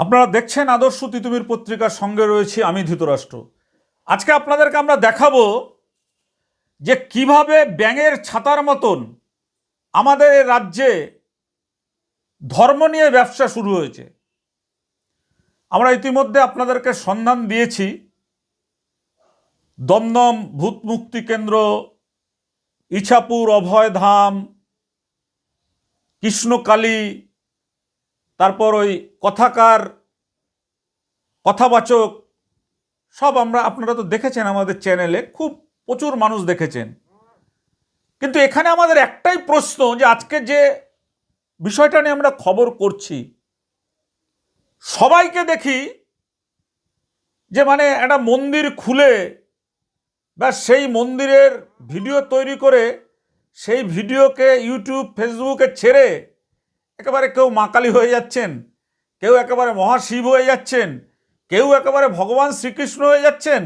আপনারা দেখছেন আদর্শ তিতুমির পত্রিকার সঙ্গে রয়েছি আমি ধৃতরাষ্ট্র। আজকে আপনাদেরকে আমরা দেখাবো যে কিভাবে ব্যাঙের ছাতার মতন আমাদের রাজ্যে ধর্ম নিয়ে ব্যবসা শুরু হয়েছে। আমরা ইতিমধ্যে আপনাদেরকে সন্ধান দিয়েছি দমদম ভূত মুক্তি কেন্দ্র, ইছাপুর অভয়ধাম, কৃষ্ণকালী, তারপর ওই কথাকার, কথাবাচক, সব আপনারা তো দেখেছেন আমাদের চ্যানেলে, খুব প্রচুর মানুষ দেখেছেন। কিন্তু এখানে আমাদের একটাই প্রশ্ন যে আজকে যে বিষয়টা নিয়ে আমরা খবর করছি, সবাইকে দেখি যে মানে একটা মন্দির খুলে বা সেই মন্দিরের ভিডিও তৈরি করে সেই ভিডিওকে ইউটিউব ফেসবুকে ছেড়ে একেবারে কেউ মা কালী হয়ে যাচ্ছেন, কেউ একেবারে মহাশিব হয়ে যাচ্ছেন, কেউ একেবারে ভগবান শ্রীকৃষ্ণ হয়ে যাচ্ছেন।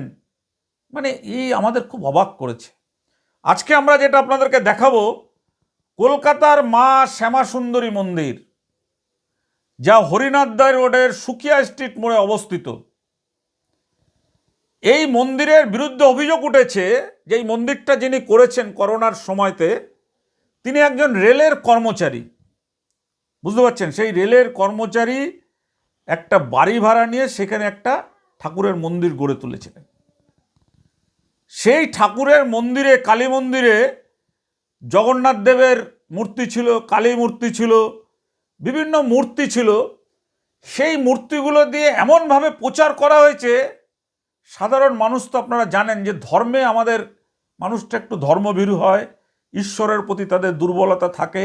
মানে এই আমাদের খুব অবাক করেছে। আজকে আমরা যেটা আপনাদেরকে দেখাবো, কলকাতার মা শ্যামা সুন্দরী মন্দির, যা হরিনাথদাই রোডের সুকিয়া স্ট্রিট মোড়ে অবস্থিত। এই মন্দিরের বিরুদ্ধে অভিযোগ উঠেছে যে এই মন্দিরটা যিনি করেছেন করোনার সময়তে, তিনি একজন রেলের কর্মচারী। বুঝতে পারছেন, সেই রেলের কর্মচারী একটা বাড়ি ভাড়া নিয়ে সেখানে একটা ঠাকুরের মন্দির গড়ে তুলেছিলেন। সেই ঠাকুরের মন্দিরে, কালী মন্দিরে জগন্নাথ দেবের মূর্তি ছিল, কালী মূর্তি ছিল, বিভিন্ন মূর্তি ছিল। সেই মূর্তিগুলো দিয়ে এমনভাবে প্রচার করা হয়েছে, সাধারণ মানুষ তো আপনারা জানেন যে ধর্মে আমাদের মানুষটা একটু ধর্মভীরু হয়, ঈশ্বরের প্রতি তাদের দুর্বলতা থাকে।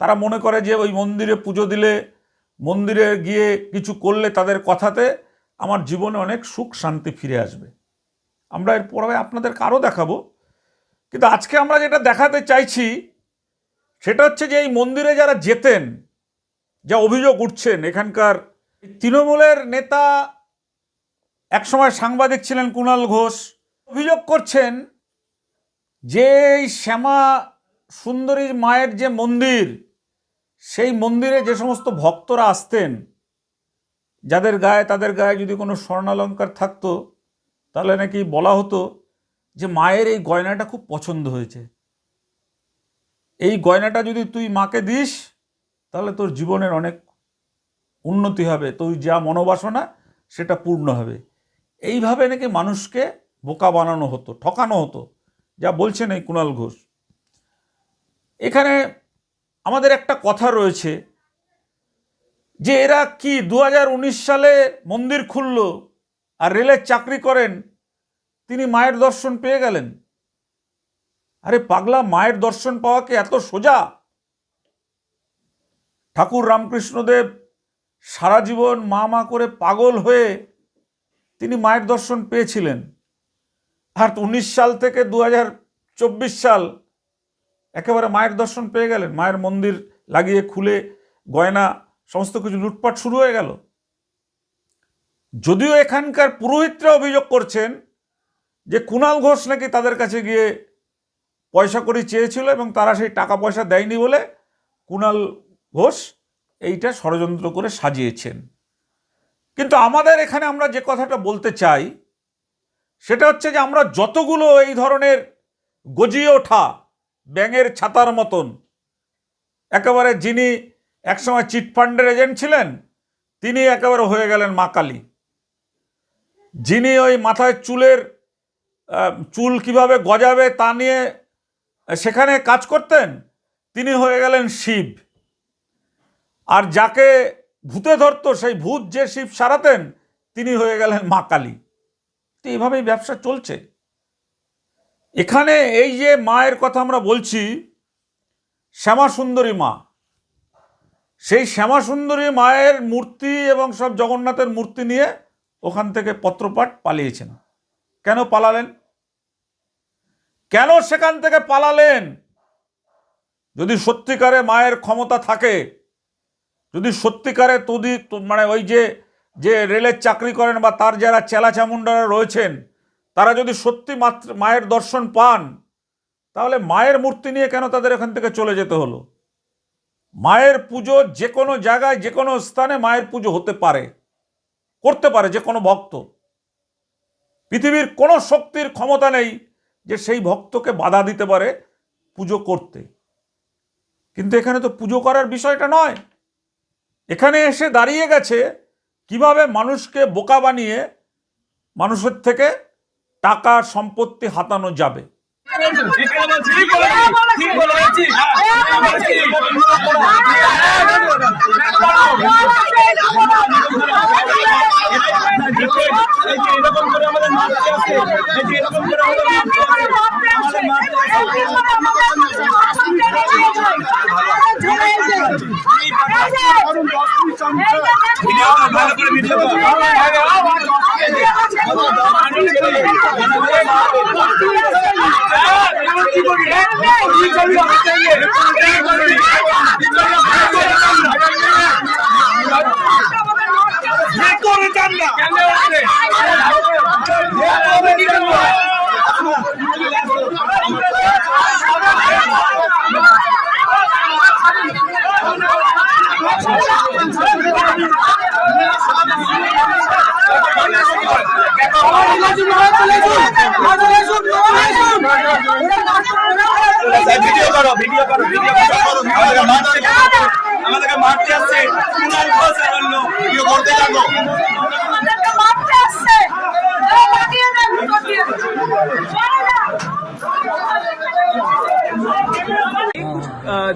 তারা মনে করে যে ওই মন্দিরে পুজো দিলে, মন্দিরে গিয়ে কিছু করলে তাদের কথাতে আমার জীবনে অনেক সুখ শান্তি ফিরে আসবে। আমরা এর পরে আপনাদেরকে আরও দেখাবো, কিন্তু আজকে আমরা যেটা দেখাতে চাইছি সেটা হচ্ছে যে এই মন্দিরে যারা যেতেন, যা অভিযোগ উঠছেন, এখানকার তৃণমূলের নেতা, একসময় সাংবাদিক ছিলেন কুণাল ঘোষ, অভিযোগ করছেন যে এই শ্যামা সুন্দরী মায়ের যে মন্দির, সেই মন্দিরে যে সমস্ত ভক্তরা আসতেন, যাদের গায়ে, তাদের গায়ে যদি কোনো স্বর্ণালঙ্কার থাকতো, তাহলে নাকি বলা হতো যে মায়ের এই গয়নাটা খুব পছন্দ হয়েছে, এই গয়নাটা যদি তুই মাকে দিস তাহলে তোর জীবনের অনেক উন্নতি হবে, তুই যা মনোবাসনা সেটা পূর্ণ হবে। এইভাবে নাকি মানুষকে বোকা বানানো হতো, ঠকানো হতো, যা বলছেন এই কুণাল ঘোষ। এখানে আমাদের একটা কথা রয়েছে যে এরা কি 2019 সালে মন্দির খুলল আর রেলের চাকরি করেন, তিনি মায়ের দর্শন পেয়ে গেলেন। আরে পাগলা, মায়ের দর্শন পাওয়া কি এত সোজা? ঠাকুর রামকৃষ্ণদেব সারা জীবন মা মা করে পাগল হয়ে তিনি মায়ের দর্শন পেয়েছিলেন। আর 19 সাল থেকে 2024 সাল একেবারে মায়ের দর্শন পেয়ে গেলেন, মায়ের মন্দির লাগিয়ে খুলে গয়না সমস্ত কিছু লুটপাট শুরু হয়ে গেল। যদিও এখানকার পুরোহিতরা অভিযোগ করছেন যে কুণাল ঘোষ নাকি তাদের কাছে গিয়ে পয়সা কড়ি চেয়েছিল এবং তারা সেই টাকা পয়সা দেয়নি বলে কুণাল ঘোষ এইটা ষড়যন্ত্র করে সাজিয়েছেন। কিন্তু আমাদের এখানে আমরা যে কথাটা বলতে চাই সেটা হচ্ছে যে আমরা যতগুলো এই ধরনের গজিয়ে ওঠা ব্যাঙের ছাতার মতন, একেবারে যিনি একসময় চিটফান্ডের এজেন্ট ছিলেন তিনি একেবারে হয়ে গেলেন মা কালী, যিনি ওই মাথায় চুল কিভাবে গজাবে তা নিয়ে সেখানে কাজ করতেন তিনি হয়ে গেলেন শিব, আর যাকে ভূতে ধরতো সেই ভূত যে শিব সারাতেন তিনি হয়ে গেলেন মা কালী। তো এইভাবেই ব্যবসা চলছে। এখানে এই যে মায়ের কথা আমরা বলছি, শ্যামা সুন্দরী মা, সেই শ্যামা সুন্দরী মায়ের মূর্তি এবং সব জগন্নাথের মূর্তি নিয়ে ওখান থেকে পত্রপাঠ পালিয়েছেন। কেন পালালেন? কেন সেখান থেকে পালালেন? যদি সত্যিকারে মায়ের ক্ষমতা থাকে, যদি সত্যিকারে মানে ওই যে রেলের চাকরি করেন বা তার যারা চেলা চামুন্ডারা রয়েছেন, তারা যদি সত্যি মায়ের দর্শন পান, তাহলে মায়ের মূর্তি নিয়ে কেন তাদের এখান থেকে চলে যেতে হলো? মায়ের পুজো যে কোনো জায়গায়, যে কোনো স্থানে মায়ের পুজো হতে পারে, করতে পারে যে কোনো ভক্ত। পৃথিবীর কোনো শক্তির ক্ষমতা নেই যে সেই ভক্তকে বাধা দিতে পারে পুজো করতে। কিন্তু এখানে তো পুজো করার বিষয়টা নয়, এখানে এসে দাঁড়িয়ে গেছে কিভাবে মানুষকে বোকা বানিয়ে মানুষের থেকে টাকা সম্পত্তি হাতানো যাবে।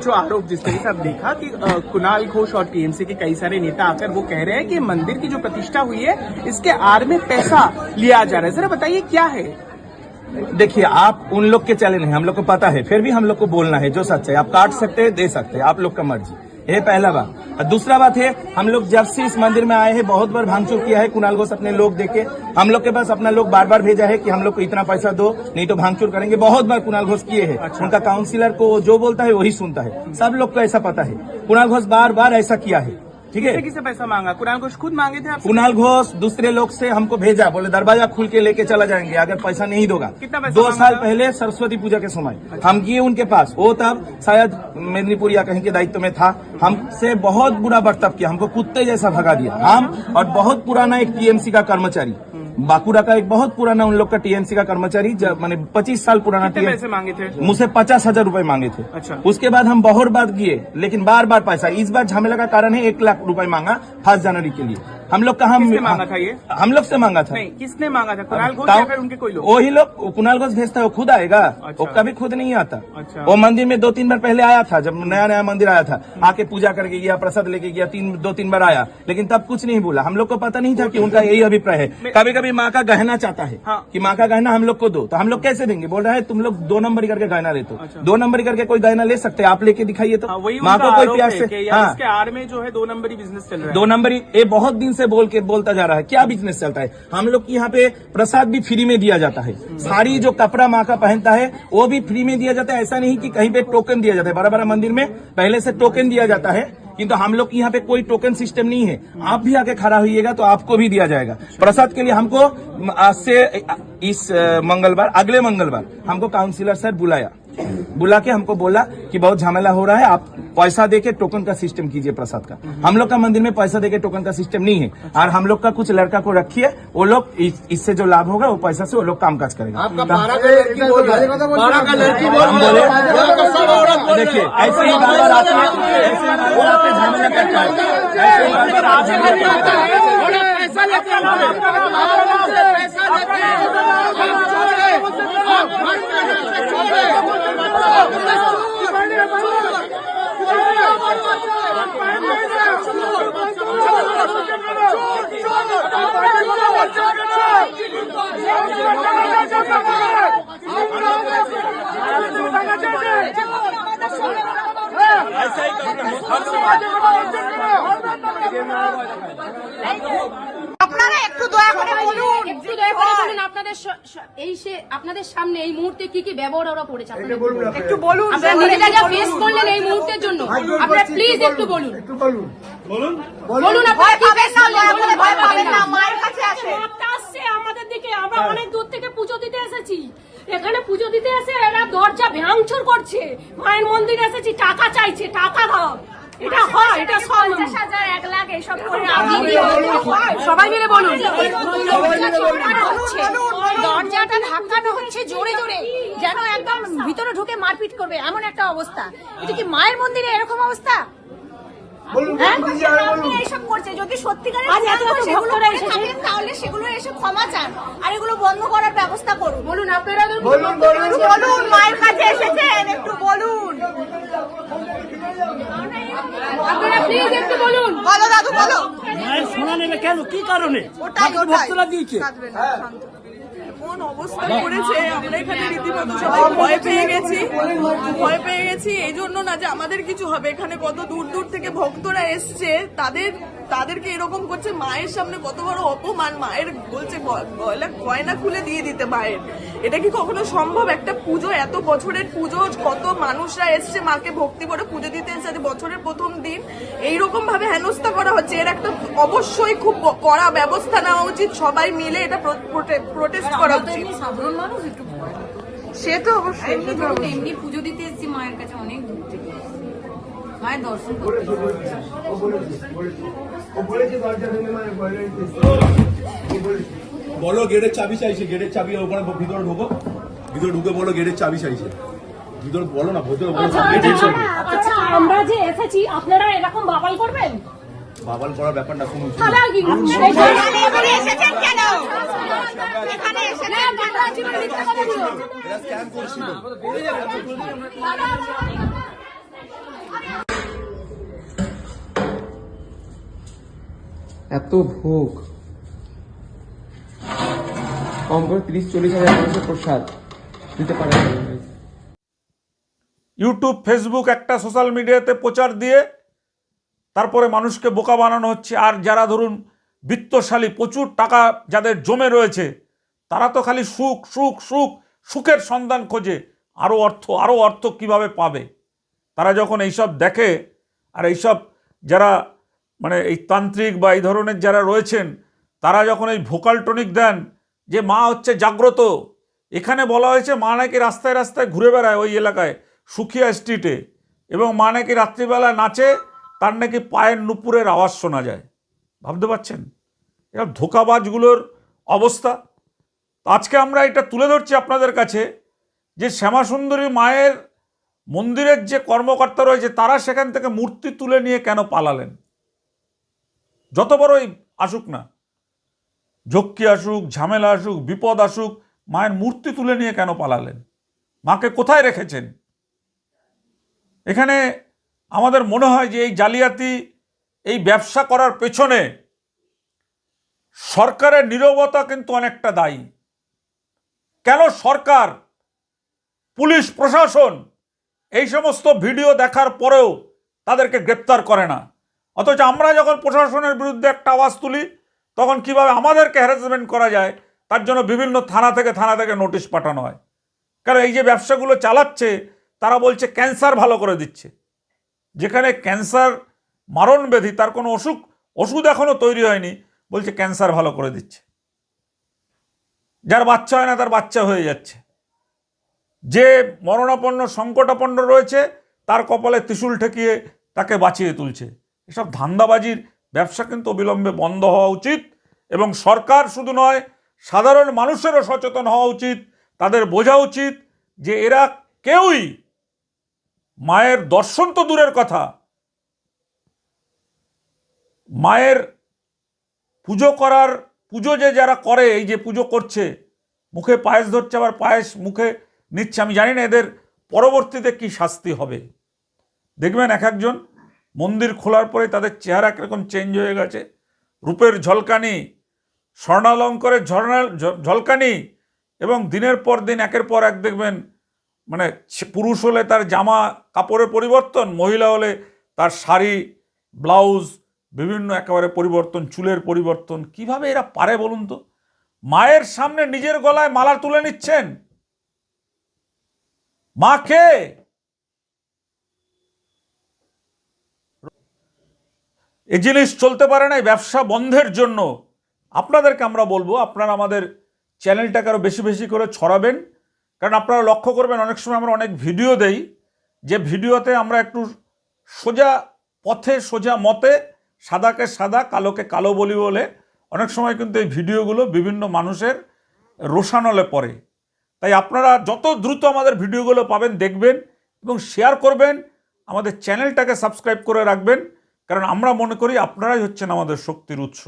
जो आरोप जिस तरीके से आप देखा कि कुणाल घोष और टीएमसी के कई सारे नेता आकर वो कह रहे हैं कि मंदिर की जो प्रतिष्ठा हुई है इसके आड़ में पैसा लिया जा रहा है, जरा बताइए क्या है? देखिए, आप उन लोग के चैनल हैं, हम लोग को पता है, फिर भी हम लोग को बोलना है जो सच है। आप काट सकते हैं, दे सकते हैं, आप लोग का मर्जी। ये पहला बात। और दूसरा बात है, हम लोग जब से इस मंदिर में आए हैं बहुत बार भांगचोर किया है। कुणाल घोष अपने लोग देके हम लोग के पास अपना लोग बार बार भेजा है कि हम लोग को इतना पैसा दो नहीं तो भांगचोर करेंगे। बहुत बार कुणाल घोष किए हैं। अच्छा। उनका काउंसिलर को जो बोलता है वही सुनता है, सब लोग को ऐसा पता है। कुणाल घोष बार बार ऐसा किया है, ठीक है। किससे पैसा मांगा? कुणाल घोष खुद मांगे थे आपसे? कुणाल घोष दूसरे लोग से हमको भेजा, बोले दरवाजा खुल के लेके चला जाएंगे अगर पैसा नहीं दोगा। कितना पैसा? 2 साल पहले सरस्वती पूजा के समय हम गए उनके पास, वो तब शायद मेदिनीपुर या कहीं के दायित्व में था। हमसे बहुत बुरा बर्ताव किया, हमको कुत्ते जैसा भगा दिया। हम और बहुत पुराना एक टीएमसी का कर्मचारी, बांकुड़ा का एक बहुत पुराना उन लोग का टीएमसी का कर्मचारी, मैंने 25 साल पुराना पैसे मांगे थे मुझसे 50,000 रुपए मांगे थे। अच्छा। उसके बाद हम बहुत बार गए, लेकिन बार बार पैसा, इस बार झमेला का कारण है 1 लाख रुपए मांगा 1 जनवरी के लिए। हम लोग का मांगा था ये? हम लोग से मांगा था। नहीं, किसने मांगा था? कुणाल घोष या फिर उनके कोई लोग? वही लोग। कुणाल घोष भेजता है, वो खुद आएगा। अच्छा। वो कभी खुद नहीं आता। अच्छा। वो मंदिर में 2-3 बार पहले आया था, जब नया नया मंदिर आया था, आके पूजा करके गया, प्रसाद लेके गया, 2-3 बार आया, लेकिन तब कुछ नहीं बोला। हम लोग को पता नहीं था कि उनका यही अभिप्राय है। कभी कभी माँ का गहना चाहता है कि माँ का गहना हम लोग को दो, तो हम लोग कैसे देंगे? बोल रहा है तुम लोग 2 नंबरी करके गहना लेते हो। 2 नंबरी करके कोई गहना ले सकते हैं? आप लेके दिखाइए तो। माँ को कोई प्यार से। इसके आड़ में जो है 2 नंबरी बिजनेस चल रहा है। 2 नंबरी ये बहुत दिन से बोलता जा रहा है। क्या बिजनेस चलता है? हम लोग यहाँ पे प्रसाद भी फ्री में दिया जाता है, सारी जो कपड़ा माँ का पहनता है वो भी फ्री में दिया जाता है। ऐसा नहीं कि कहीं पे टोकन दिया जाता है। बड़ा बड़ा मंदिर में पहले से टोकन दिया जाता है, किंतु हम लोग यहाँ पे कोई टोकन सिस्टम नहीं है। आप भी आके खड़ा होइएगा तो आपको भी दिया जाएगा प्रसाद के लिए। हमको आज से इस मंगलवार, अगले मंगलवार हमको काउंसिलर सर बुला के हमको बोला कि बहुत झमेला हो रहा है, आप पैसा देके टोकन का सिस्टम कीजिए प्रसाद का। हम लोग का मंदिर में पैसा देके टोकन का सिस्टम नहीं है। और हम लोग का कुछ लड़का को रखिए, वो लोग इससे जो लाभ होगा वो पैसा से वो लोग काम काज करेंगे। देखिए ऐसे ही बार बार आते झमेला करता है। এই সে আপনাদের সামনে এই মুহূর্তে কি কি ব্যবহার ওরা করেছে আপনারা একটু বলুন আপনারা নিজেরা যা ফেস করলেন এই মুহূর্তের জন্য আপনারা প্লিজ একটু বলুন বলুন আপনারা কি ফেস করলেন ভয় পাবেন না মায়ের কাছে আসছে আমাদের দিকে, আমরা অনেক দূর থেকে পুজো দিতে এসেছি, এখানে পুজো দিতে এসে এরা দরজা ভাঙচুর করছে, মায়ের মন্দিরে এসেছি, টাকা চাইছে, টাকা দাও, এটা হয়, এটা সব 50,000 1 লাখ এসব করে সবাই মিলে বলুন দরজাটা ধাক্কানো হচ্ছে জোরে জোরে যেন একদম ভিতরে ঢুকে মারপিট করবে এমন একটা অবস্থা। এটা কি মায়ের মন্দিরে এরকম অবস্থা? এইসব করছে যদি সত্যিকারের তাহলে সেগুলো এসে ক্ষমা চান আর এগুলো বন্ধ করার ব্যবস্থা করুন। বলুন আপনারা বলুন মায়ের কাছে এসেছেন একটু বলুন আপনারা প্লিজ একটু বলুন। বলো দাদু বলো। মায়ের সোনা নেবে কেন, কি কারণে? ভক্তরা দিয়েছে কোন অবস্থা করেছে, আমরা এখানে রীতিমতো সবাই ভয় পেয়ে গেছি এই জন্য না যে আমাদের কিছু হবে, এখানে কত দূর দূর থেকে ভক্তরা এসছে, তাদেরকে এরকম করছে, মায়ের সামনে কত বড় অপমান, মায়ের বলছে গয়না খুলে দিয়ে দিতে মায়ের, এটা কি কখনো সম্ভব? একটা পুজো, এত বছরের পুজো, কত মানুষরা এসছে মাকে ভক্তি করে পুজো দিতে এসছে, বছরের প্রথম দিন এইরকম ভাবে হেনস্থা করা হচ্ছে, এর একটা অবশ্যই খুব কড়া ব্যবস্থা নেওয়া উচিত, সবাই মিলে এটা প্রোটেস্ট করা উচিত। সাধারণ মানুষ একটু সে তো অবশ্যই এমনি পুজো দিতে এসেছি মায়ের কাছে অনেক দূর থেকে, মায়ের দর্শন করতে। বলো গেটের চাবি চাইছে, গেটের চাবি ওখানে ভিতরে ঢুকে বলো গেটের চাবি চাইছে, ভিতরে বলো না ভেতরে বলো। আচ্ছা আমরা যে এসেছি আপনারা এরকম বাবাল করবেন? বাবাল করার ব্যাপারটা শুনুন, তাহলে আর কি? এসেছেন কেন? এখানে এসেছেন এরা স্ক্যাম করছিল। এত ভোগ, কম করে 30-40 হাজার মানুষের প্রসাদ দিতে পারে। ইউটিউব ফেসবুক একটা সোশ্যাল মিডিয়াতে প্রচার দিয়ে তারপরে মানুষকে বোকা বানানো হচ্ছে। আর যারা ধরুন বিত্তশালী, প্রচুর টাকা যাদের জমে রয়েছে, তারা তো খালি সুখ সুখ সুখ সুখের সন্ধান খোঁজে, আরও অর্থ কিভাবে পাবে। তারা যখন এইসব দেখে, আর এইসব যারা মানে এই তান্ত্রিক বা এই ধরনের যারা রয়েছেন, তারা যখন এই ভোকাল টনিক দেন যে মা হচ্ছে জাগ্রত, এখানে বলা হয়েছে মা নাকি রাস্তায় রাস্তায় ঘুরে বেড়ায় ওই এলাকায় সুখিয়া স্ট্রিটে, এবং মা নাকি রাত্রিবেলা নাচে, তার নাকি পায়ের নুপুরের আওয়াজ শোনা যায়। ভাবতে পারছেন এসব ধোঁকাবাজগুলোর অবস্থা? আজকে আমরা এটা তুলে ধরছি আপনাদের কাছে যে শ্যামাসুন্দরী মায়ের মন্দিরের যে কর্মকর্তা রয়েছে, তারা সেখান থেকে মূর্তি তুলে নিয়ে কেন পালালেন? যত বড়ই আসুক না, ঝক্কি আসুক, ঝামেলা আসুক, বিপদ আসুক, মায়ের মূর্তি তুলে নিয়ে কেন পালালেন? মাকে কোথায় রেখেছেন? এখানে আমাদের মনে হয় যে এই জালিয়াতি, এই ব্যবসা করার পেছনে সরকারের নীরবতা কিন্তু অনেকটা দায়ী। কেন সরকার, পুলিশ প্রশাসন এই সমস্ত ভিডিও দেখার পরেও তাদেরকে গ্রেপ্তার করে না? অথচ আমরা যখন প্রশাসনের বিরুদ্ধে একটা আওয়াজ তুলি, তখন কিভাবে আমাদেরকে হ্যারাসমেন্ট করা যায় তার জন্য বিভিন্ন থানা থেকে নোটিশ পাঠানো হয়। কারণ এই যে ব্যবসাগুলো চালাচ্ছে, তারা বলছে ক্যান্সার ভালো করে দিচ্ছে, যেখানে ক্যান্সার মারণ ব্যাধি, তার কোনো ওষুধ এখনও তৈরি হয়নি, বলছে ক্যান্সার ভালো করে দিচ্ছে। যার বাচ্চা হয় না তার বাচ্চা হয়ে যাচ্ছে, যে মরণাপন্ন সংকটাপন্ন রয়েছে তার কপালে ত্রিশূল ঠেকিয়ে তাকে বাঁচিয়ে তুলছে। এসব ধান্দাবাজির ব্যবসা কিন্তু অবিলম্বে বন্ধ হওয়া উচিত, এবং সরকার শুধু নয়, সাধারণ মানুষেরও সচেতন হওয়া উচিত। তাদের বোঝা উচিত যে এরা কেউই মায়ের দর্শন তো দূরের কথা, মায়ের পুজো যে যারা করে, এই যে পুজো করছে, মুখে পায়েস ধরছে, আবার পায়েস মুখে নিচ্ছে, আমি জানি না এদের পরবর্তীতে কি শাস্তি হবে। দেখবেন এক একজন মন্দির খোলার পরে তাদের চেহারা কীরকম চেঞ্জ হয়ে গেছে, রূপের ঝলকানি, স্বর্ণালঙ্কারের ঝলকানি, এবং দিনের পর দিন একের পর এক দেখবেন মানে পুরুষ হলে তার জামা কাপড়ের পরিবর্তন, মহিলা হলে তার শাড়ি, ব্লাউজ, বিভিন্ন একেবারে পরিবর্তন, চুলের পরিবর্তন। কিভাবে এরা পারে বলুন তো? মায়ের সামনে নিজের গলায় মালা তুলে নিচ্ছেন। মাকে এই জিনিস চলতে পারে না। ব্যবসা বন্ধের জন্য আপনাদেরকে আমরা বলবো, আপনারা আমাদের চ্যানেলটাকে আরও বেশি বেশি করে ছড়াবেন। কারণ আপনারা লক্ষ্য করবেন অনেক সময় আমরা অনেক ভিডিও দেই, যে ভিডিওতে আমরা একটু সোজা পথে সোজা মতে সাদাকে সাদা কালোকে কালো বলি বলে অনেক সময় কিন্তু এই ভিডিওগুলো বিভিন্ন মানুষের রোষানলে পড়ে। তাই আপনারা যত দ্রুত আমাদের ভিডিওগুলো পাবেন দেখবেন এবং শেয়ার করবেন, আমাদের চ্যানেলটাকে সাবস্ক্রাইব করে রাখবেন। কারণ আমরা মনে করি আপনারাই হচ্ছেন আমাদের শক্তির উৎস।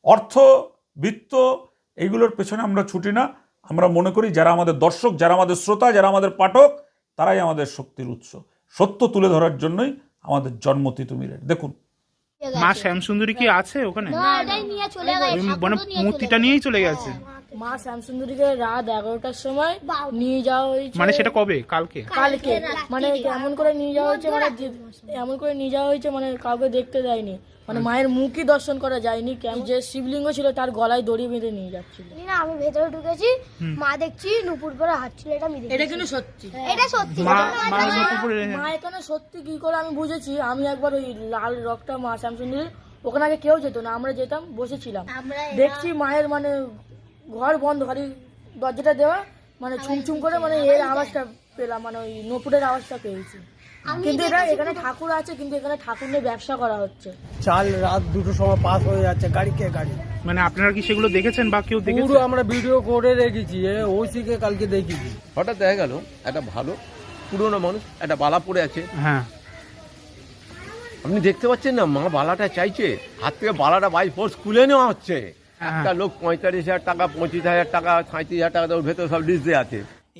অর্থ বিত্ত এইগুলোর পেছনে আমরা ছুটি না। আমরা মনে করি যারা আমাদের দর্শক, যারা আমাদের শ্রোতা, যারা আমাদের পাঠক, তারাই আমাদের শক্তির উৎস। সত্য তুলে ধরার জন্যই আমাদের জন্ম তিতুমিরের। দেখুন, মা শ্যামসুন্দরী কি আছে ওখানে? মানে মূর্তিটা নিয়েই চলে গেছে। মা শ্যামসুন্দরীকে রাত 11টার সময় নিয়ে যাওয়া হয়েছে। মানে সেটা কবে? কালকে? কালকে মানে এমন করে নিয়ে যাওয়া হয়েছে, মানে এমন করে নিয়ে যাওয়া হয়েছে মানে কাউকে দেখতে দেয়নি, মানে মায়ের মুখই দর্শন করা যায়নি। যে শিবলিঙ্গ ছিল তার গলায় দড়ি বেঁধে নিয়ে যাচ্ছিল। না আমি ভেতরে ঢুকেছি, মা দেখছি নুপুর পরে হাঁটছিল। এটা কিন্তু সত্যি, এটা সত্যি। মা এখানে সত্যি কি করে আমি বুঝেছি, আমি একবার ওই লাল রকটা মা শ্যামসুন্দরী ওখানে আগে কেউ যেত না, আমরা যেতাম, বসেছিলাম, দেখছি মায়ের মানে ঘর বন্ধ, খালি দরজাটা দেওয়া, মানে ছুমছুম করে মানে এর আওয়াজটা পেলাম, মানে ওই নপুরের আওয়াজটা পেয়েছি। কিন্তু এটা এখানে ঠাকুর আছে, কিন্তু এখানে ঠাকুর নিয়ে ব্যবসা করা হচ্ছে। চাল রাত 2টোর সময় পাস হয়ে যাচ্ছে গাড়ি কে গাড়ি। মানে আপনারা কি সেগুলো দেখেছেন বা কেউ দেখেছে? পুরো আমরা ভিডিও করে রেখেছি, ওইদিকে কালকে দেখেছি। হঠাৎ দেখা গেল একটা ভালো পুরনো মানুষ একটা বালা পড়ে আছে। হ্যাঁ, আপনি দেখতে পাচ্ছেন না, মা বালাটা চাইছে, হাত থেকে বালাটা বাই ফোর্স খুলে নেওয়া হচ্ছে। একটা লোক 45,000 টাকা, 25,000 টাকা, 37,000 টাকা ওর ভেতরে সব লিস্ট দেওয়া আছে।